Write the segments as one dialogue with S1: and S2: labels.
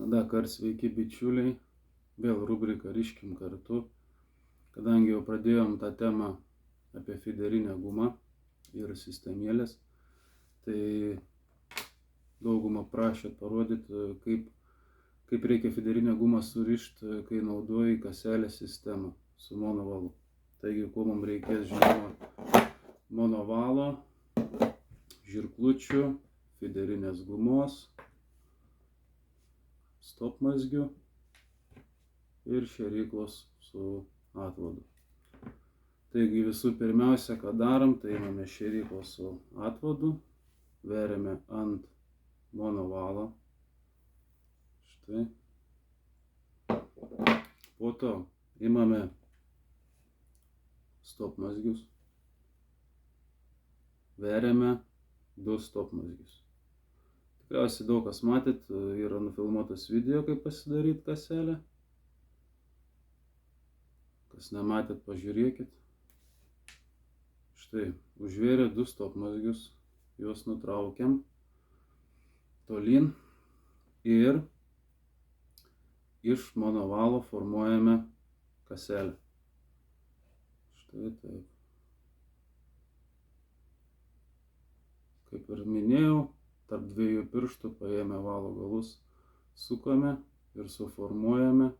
S1: Dakar sveiki bičiuliai, vėl rubrika Riškim kartu. Kadangi jau pradėjom tą temą apie fiderinę gumą ir sistemėlės, tai daugumą prašėt parodyti, kaip reikia fiderinę gumą surišti, kai naudoji kaselės sistemą su monovalu. Taigi, ko mums reikės, žinoma, monovalo, žirklučių, fiderinės gumos, stopmazgių ir šėryklos su atvodu. Taigi visų pirmiausia, ką darom, tai imame šėryklą su atvodu, veriame ant monovalo. Štai. Po to imame stopmazgius, veriame 2 stopmazgius. Tikriausiai daug kas matėt, yra nufilmuotas video, kaip pasidaryti kaselę. Kas nematėt, pažiūrėkit. Štai, užvėrė 2 stopmazgius, juos nutraukiam tolyn ir iš monovalo formuojame kaselę. Štai taip. Kaip ir minėjau, tarp 2 pirštų paėmę valo galus, sukame ir suformuojame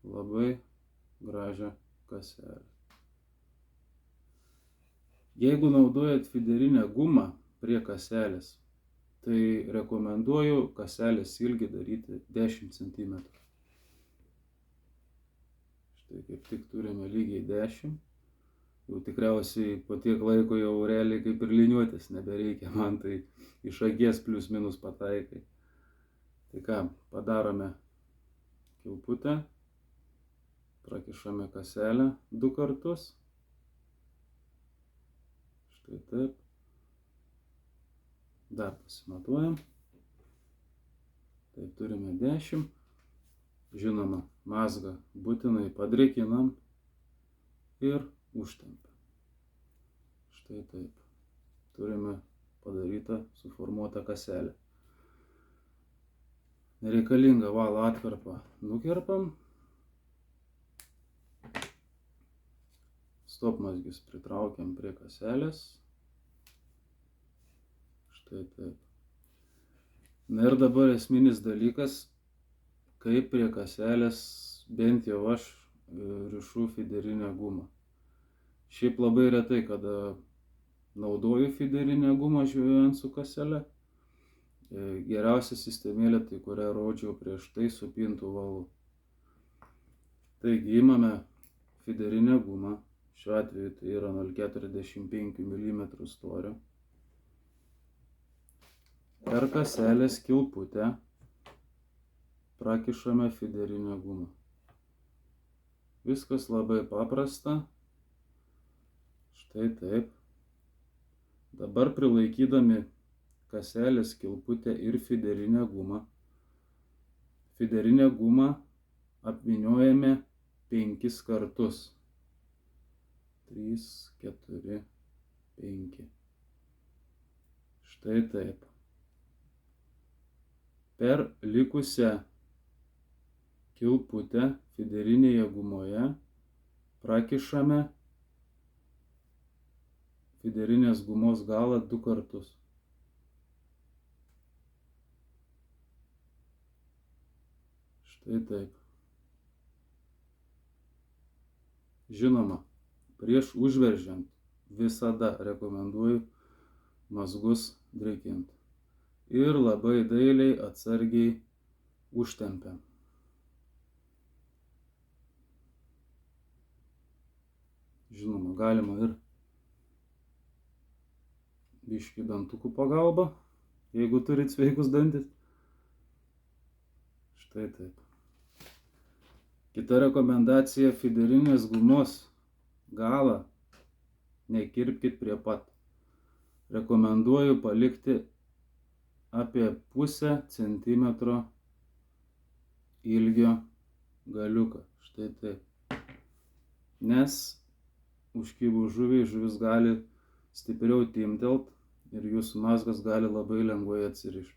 S1: labai gražią kaselę. Jeigu naudojat fiderinę gumą prie kaselės, tai rekomenduoju kaselės ilgį daryti 10 cm. Štai kaip tik turime lygiai 10. Jau tikriausiai po tiek laiko jau realiai kaip ir liniuotis nebereikia, man tai iš akies plius minus pataikai. Tai ką, padarome kilputę, prakišame kaselę 2 kartus. Štai taip. Dar pasimatuojam. Tai turime 10. Žinoma, mazgą būtinai padrėkinam ir užtempiam. Štai taip. Turime padarytą, suformuotą kaselę. Nereikalingą valo atkarpą nukerpam. Stopmazgius pritraukiam prie kaselės. Štai taip. Na ir dabar esminis dalykas, kaip prie kaselės bent jau aš rišu fiderinę gumą. Šiaip labai retai, kada naudoju fiderinę gumą žvejojant su kasele. Geriausia sistemėlė, tai kurią rodžiau prieš tai, su pintų valu. Taigi imame fiderinę gumą. Šiuo atveju tai yra 0,45 mm storio. Per kaselės kilputę prakišame fiderinę gumą. Viskas labai paprasta. Štai taip. Dabar prilaikydami kaselės kilputę ir fiderinę gumą, fiderinę gumą apvyniojame 5 kartus. 3, 4, 5. Štai taip. Per likusią kilputę fiderinėje gumoje prakišame fiderinės gumos galą 2 kartus. Štai taip. Žinoma, prieš užveržiant visada rekomenduoju mazgus drėkinti. Ir labai dailiai, atsargiai užtempiam. Žinoma, galima ir biškį dantukų pagalba, jeigu turit sveikus dantis. Štai taip. Kita rekomendacija, fiderinės gumos galą nekirpkit prie pat. Rekomenduoju palikti apie 0,5 cm ilgio galiuką. Štai taip. Nes užkibus žuviai, žuvis gali stipriau timptelt ir jūsų mazgas gali labai lengvai atsirišti.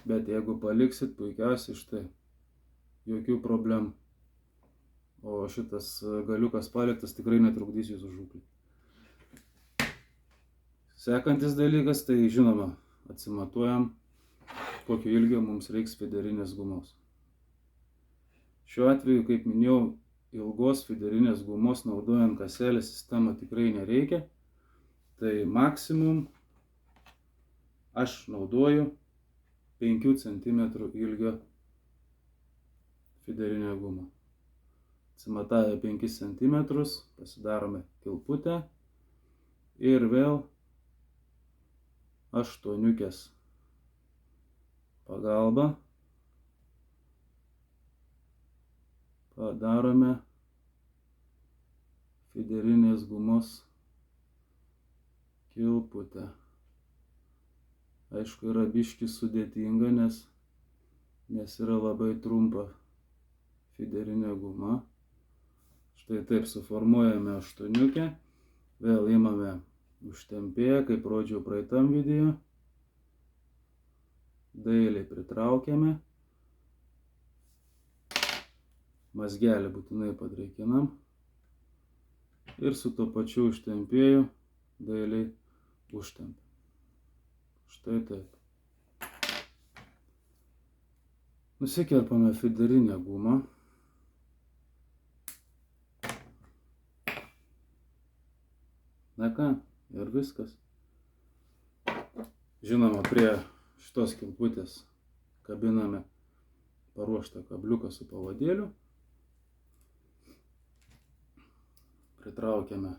S1: Bet jeigu paliksit, puikiausiai štai, jokių problemų. O šitas galiukas paliktas tikrai netrukdys jūsų žūklį. Sekantis dalykas, tai žinoma, atsimatuojam, kokio ilgio mums reiks fiderinės gumos. Šiuo atveju, kaip minėjau, ilgos fiderinės gumos naudojant kaselės sistemą tikrai nereikia. Tai maksimum aš naudoju 5 cm ilgio fiderinę gumą. Atsimatavę 5 cm pasidarome kilputę ir vėl 8 pagalba padarome fiderinės gumos kilputę. Aišku, yra biški sudėtinga, nes yra labai trumpa fiderinė guma. Štai taip suformuojame 8, vėl imame užtempėję, kaip rodžiau praeitam video, dailiai pritraukiame, mazgelį būtinai padraikinam ir su to pačiu užtempėju dailiai užtempiam. Štai taip. Nusikerpame fiderinę gumą. Na ką, ir viskas. Žinoma, prie šitos kilputės kabiname paruoštą kabliuką su pavadėliu. Pritraukiame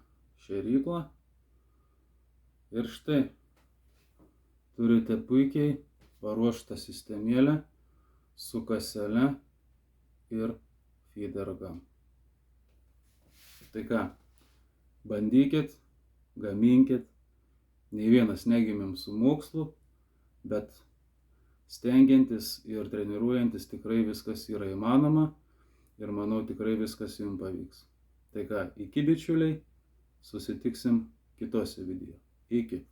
S1: šėryklą. Ir štai, turite puikiai paruoštą sistemėlę su kasele ir feedergam. Tai ką, bandykit, gaminkit. Nei vienas negimėm su mokslu, bet stengiantis ir treniruojantis tikrai viskas yra įmanoma ir manau tikrai viskas jums pavyks. Tai ką, iki bičiuliai, susitiksim kitose video. Iki.